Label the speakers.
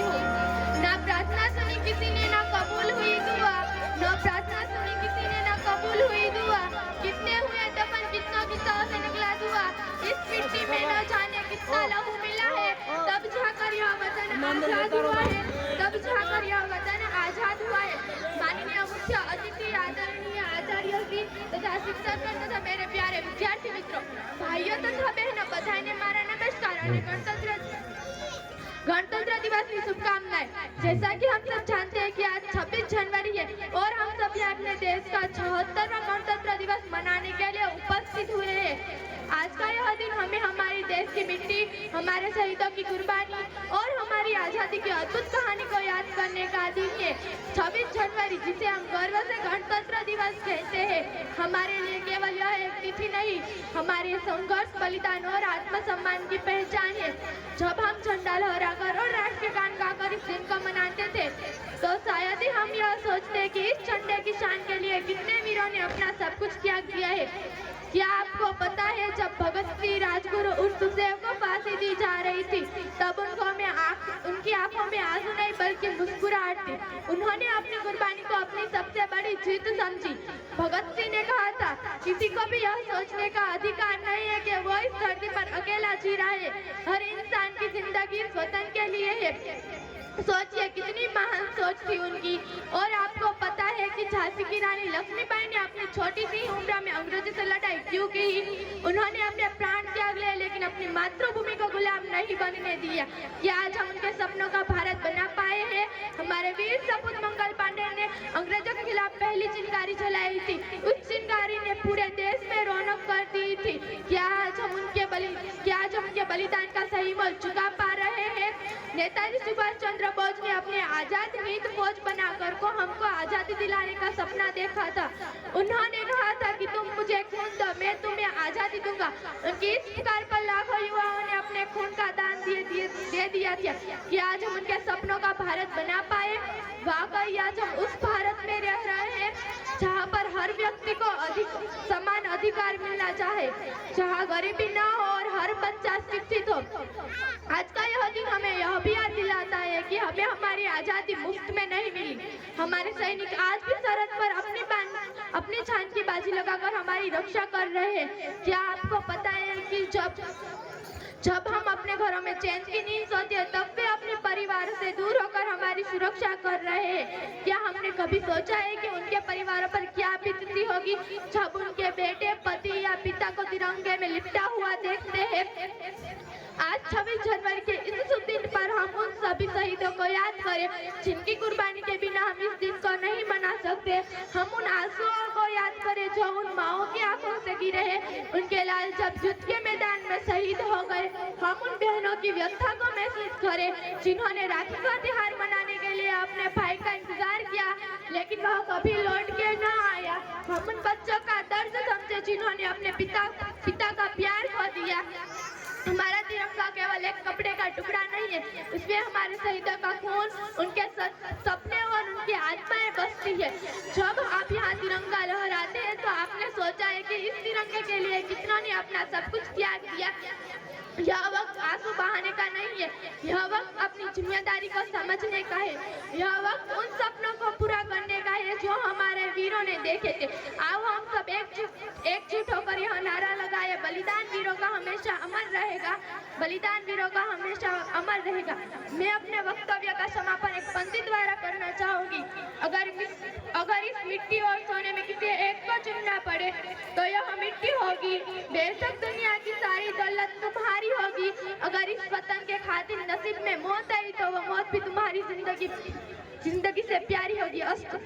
Speaker 1: करती हूँ। ना प्रार्थना सुनी किसी ने, ना कबूल हुई दुआ, ना प्रार्थना सुनी किसी ने, ना कबूल हुई दुआ। कितने हुए दफन, कितनों की सौ से निकला धुआं। इस मिट्टी में न जाने कितना लहू मिला है, तब जाकर यह वतन आजाद हुआ है, तब जाकर यह वतन आजाद हुआ है। माननीय मुख्य अतिथि, आदरणीय आचार्य श्री तथा शिक्षक तथा मेरे प्यारे विद्यार्थी मित्रों, भाइयों तथा बहनों, बधाई मारा नमस्कार और गणतंत्र दिवस की शुभकामनाएं। जैसा कि हम सब जानते हैं कि आज 26 जनवरी है और हम सब यहाँ अपने देश का 76वां गणतंत्र दिवस मनाने के लिए उपस्थित हुए हैं। आज का यह दिन हमें हमारी देश की मिट्टी, हमारे शहीदों की कुर्बानी और हमारी आजादी की अद्भुत कहानी को याद करने का दिन है। 26 जनवरी, जिसे हम गर्व से गणतंत्र दिवस कहते हैं, हमारे लिए केवल यह एक तिथि नहीं, हमारे संघर्ष, बलिदान और आत्मसम्मान की पहचान है। जब हम झंडा लहराकर और राष्ट्रीय गान गाकर इस दिन को मनाते थे, तो शायद ही हम यह सोचते कि इस झंडे की शान के लिए कितने वीरों ने अपना सब कुछ त्याग दिया है। क्या आपको पता है, जब भगत सिंह, राजगुरु उर्फ सुखदेव को फांसी दी जा रही थी, तब उनकी आंखों में आंसू नहीं बल्कि मुस्कुराहट थी। उन्होंने अपनी कुर्बानी को अपनी सबसे बड़ी जीत समझी। भगत सिंह ने कहा था, किसी को भी यह सोचने का अधिकार नहीं है कि वो इस धरती पर अकेला जी रहा है। हर इंसान की जिंदगी इस वतन के लिए है। सोचिए कितनी महान सोच थी उनकी। और आपको पता है कि झांसी की रानी लक्ष्मीबाई ने अपनी छोटी सी उम्र में अंग्रेजों से लड़ाई क्यों की? उन्होंने अपने प्राण त्याग लिए, लेकिन अपनी मातृभूमि को गुलाम नहीं बनने दिया। क्या आज हम उनके सपनों का भारत बना पाए हैं? हमारे वीर सपूत मंगल पांडे ने अंग्रेजों के खिलाफ पहली चिंगारी जलाई थी। उस चिंगारी ने पूरे देश में रौनक कर दी थी। क्या आज हम उनके बलिदान का सही मोल चुका पा रहे हैं? नेताजी सुभाष चंद्र बोस ने अपने आजाद हिंद फौज बनाकर को हमको आजादी दिलाने का सपना देखा था। उन्होंने कहा था कि तुम मुझे खून दो, मैं तुम्हें आजादी दूंगा। उनकी इस पुकार पर लाखों युवाओं ने अपने खून का दान दे दिया था। कि आज हम उनके सपनों का भारत बना पाए? वाकई आज हम उस भारत में रह रहे हैं जहाँ पर हर व्यक्ति को समान अधिकार मिलना चाहे, जहाँ गरीबी न हो और हर बच्चा शिक्षित हो। आज का यह दिन हमें यह भी याद दिलाता है कि हमें हमारी आजादी मुफ्त में नहीं मिली। हमारे सैनिक आज भी सरहद पर अपनी जान की बाजी लगाकर हमारी रक्षा कर रहे हैं। क्या आपको पता है कि जब हम अपने घरों में चैन की नींद सोते हैं, तब वे अपने परिवार से दूर होकर हमारी सुरक्षा कर रहे हैं। क्या हमने कभी सोचा है कि उनके परिवारों पर क्या बीतती होगी जब उनके बेटे, पति या पिता को तिरंगे में लिपटा हुआ देखते हैं? आज 26 जनवरी के इस शुभ दिन पर हम उन सभी शहीदों को याद करें जिनकी कुर्बानी के बिना हम इस दिन को नहीं मना सकते। हम उन आंसुओं को याद करें जो उन माओं की आंखों से गिरे हैं, उनके लाल जब युद्ध के मैदान में शहीद हो गए। हम उन बहनों की व्यथा को महसूस करें जिन्होंने राखी का त्योहार मनाने के लिए अपने भाई का इंतजार किया, लेकिन वह कभी लौट के न आया। हम उन बच्चों का दर्द समझे जिन्होंने अपने पिता का प्यार खो दिया। हमारा तिरंगा केवल एक कपड़े का टुकड़ा नहीं है, इसमें हमारे शहीदों का खून, उनके सपने और उनकी आत्माएं बसती है। जब आप यहाँ तिरंगा लहराते हैं तो आपने सोचा है कि इस तिरंगे के लिए कितनों ने अपना सब कुछ त्याग दिया। यह वक्त आंसू बहाने का नहीं है, यह वक्त अपनी जिम्मेदारी को समझने का है। यह वक्त उन सपनों को पूरा करने का है जो हमारे वीरों ने देखे थे। आओ हम सब एकजुट होकर यह नारा लगाए, बलिदान वीरों का हमेशा अमर रहेगा, बलिदान वीरों का हमेशा अमर रहेगा। मैं अपने वक्तव्य का समापन एक पंक्ति द्वारा करना चाहूंगी। अगर इस मिट्टी और सोने में किसी एक को चुनना पड़े तो यह मिट्टी होगी। बेशक दुनिया की सारी दौलत तुम्हारी होगी, अगर इस वतन के खातिर नसीब में मौत आई तो वो मौत भी तुम्हारी जिंदगी से प्यारी होगी। अस्तु।